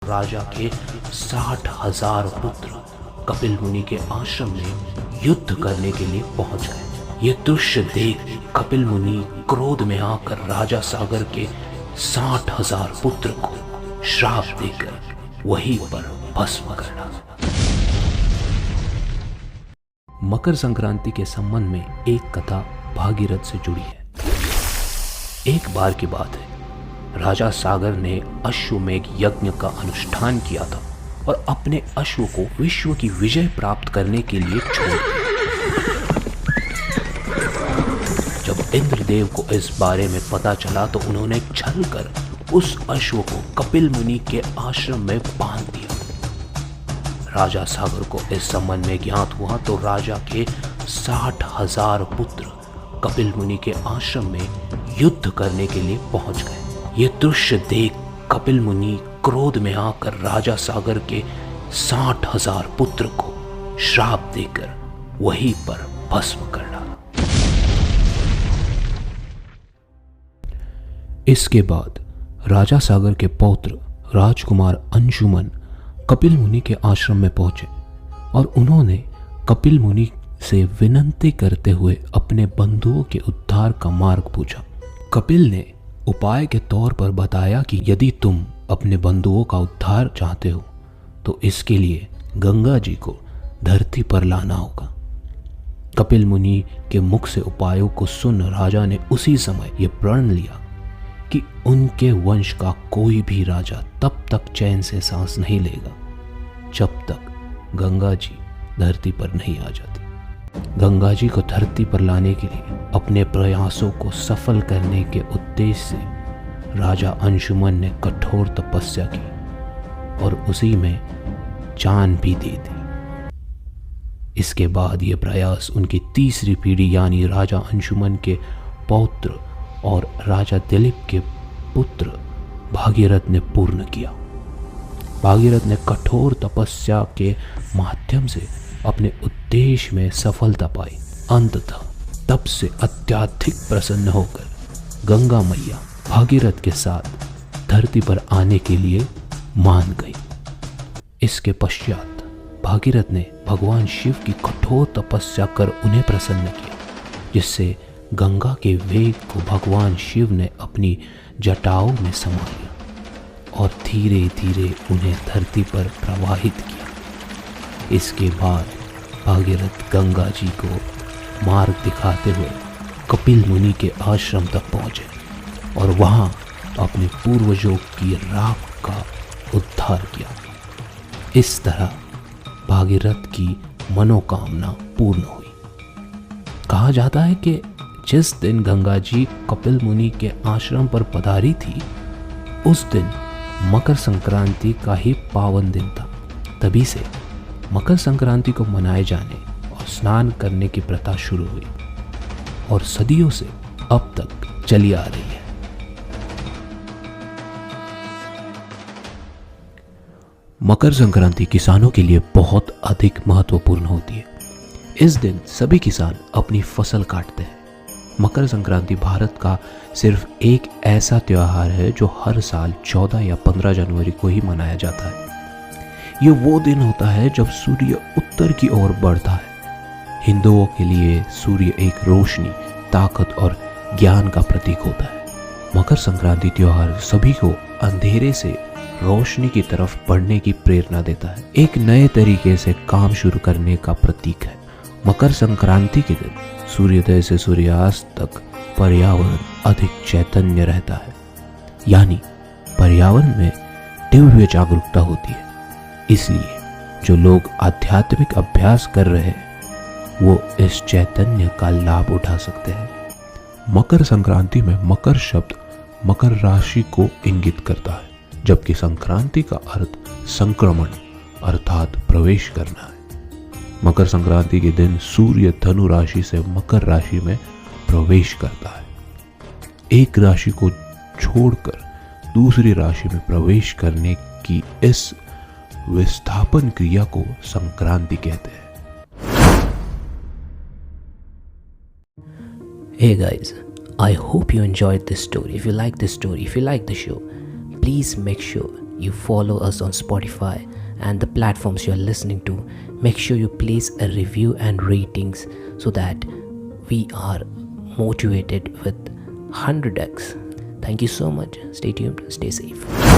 राजा के 60,000 पुत्र कपिल मुनि के आश्रम में युद्ध करने के लिए पहुंच गए। ये दृश्य देख कपिल मुनि क्रोध में आकर राजा सागर के 60,000 पुत्र को श्राप देकर वहीं पर भस्म कर डाला। मकर संक्रांति के संबंध में एक कथा भागीरथ से जुड़ी है। एक बार की बात है, राजा सागर ने अश्वमेघ यज्ञ का अनुष्ठान किया था और अपने अश्व को विश्व की विजय प्राप्त करने के लिए छोड़ दिया। जब इंद्रदेव को इस बारे में पता चला तो उन्होंने छल कर उस अश्व को कपिल मुनि के आश्रम में बांध दिया। राजा सागर को इस संबंध में ज्ञात हुआ तो राजा के 60,000 पुत्र कपिल मुनि के आश्रम में युद्ध करने के लिए पहुंच गए। ये दृश्य देख कपिल मुनि क्रोध में आकर राजा सागर के 60,000 पुत्र को श्राप देकर वहीं पर भस्म कर डाला। इसके बाद राजा सागर के पौत्र राजकुमार अंशुमन कपिल मुनि के आश्रम में पहुंचे और उन्होंने कपिल मुनि से विनती करते हुए अपने बंधुओं के उद्धार का मार्ग पूछा। कपिल ने उपाय के तौर पर बताया कि यदि तुम अपने बंधुओं का उद्धार चाहते हो तो इसके लिए गंगा जी को धरती पर लाना होगा। कपिल मुनि के मुख से उपायों को सुन राजा ने उसी समय यह प्रण लिया कि उनके वंश का कोई भी राजा तब तक चैन से सांस नहीं लेगा जब तक गंगा जी धरती पर नहीं आ जाती। गंगा जी को धरती पर लाने के लिए अपने प्रयासों को सफल करने के उद्देश्य से राजा अंशुमन ने कठोर तपस्या की और उसी में जान भी दे दी। इसके बाद ये प्रयास उनकी तीसरी पीढ़ी यानी राजा अंशुमन के पौत्र और राजा दिलीप के पुत्र भागीरथ ने पूर्ण किया। भागीरथ ने कठोर तपस्या के माध्यम से अपने उद्देश्य में सफलता पाई। अंततः तब से अत्यधिक प्रसन्न होकर गंगा मैया भागीरथ के साथ धरती पर आने के लिए मान गई। इसके पश्चात भागीरथ ने भगवान शिव की कठोर तपस्या कर उन्हें प्रसन्न किया, जिससे गंगा के वेग को भगवान शिव ने अपनी जटाओं में समा लिया और धीरे धीरे उन्हें धरती पर प्रवाहित किया। इसके बाद भागीरथ गंगा जी को मार्ग दिखाते हुए कपिल मुनि के आश्रम तक पहुँचे और वहाँ अपने पूर्वजों की राख का उद्धार किया। इस तरह भागीरथ की मनोकामना पूर्ण हुई। कहा जाता है कि जिस दिन गंगा जी कपिल मुनि के आश्रम पर पधारी थी उस दिन मकर संक्रांति का ही पावन दिन था। तभी से मकर संक्रांति को मनाए जाने और स्नान करने की प्रथा शुरू हुई और सदियों से अब तक चली आ रही है। मकर संक्रांति किसानों के लिए बहुत अधिक महत्वपूर्ण होती है। इस दिन सभी किसान अपनी फसल काटते हैं। मकर संक्रांति भारत का सिर्फ एक ऐसा त्योहार है जो हर साल 14 या 15 जनवरी को ही मनाया जाता है। ये वो दिन होता है जब सूर्य उत्तर की ओर बढ़ता है। हिंदुओं के लिए सूर्य एक रोशनी, ताकत और ज्ञान का प्रतीक होता है। मकर संक्रांति त्योहार सभी को अंधेरे से रोशनी की तरफ बढ़ने की प्रेरणा देता है, एक नए तरीके से काम शुरू करने का प्रतीक है। मकर संक्रांति के दिन सूर्योदय से सूर्यास्त तक पर्यावरण अधिक चैतन्य रहता है, यानी पर्यावरण में दिव्य जागरूकता होती है। इसलिए जो लोग आध्यात्मिक अभ्यास कर रहे हैं वो इस चैतन्य का लाभ उठा सकते हैं। मकर संक्रांति में मकर शब्द मकर राशि को इंगित करता है, जबकि संक्रांति का अर्थ संक्रमण अर्थात प्रवेश करना है। मकर संक्रांति के दिन सूर्य धनु राशि से मकर राशि में प्रवेश करता है। एक राशि को छोड़कर दूसरी राशि में प्रवेश करने की इस विस्थापन क्रिया को संक्रांति कहते हैं। Hey guys, I hope you enjoyed this story. If you like this story, if you like the show, please make sure you follow us on Spotify and the platforms you are listening to. Make sure you place a review and ratings so that we are motivated with 100x. Thank you so much. Stay tuned, stay safe.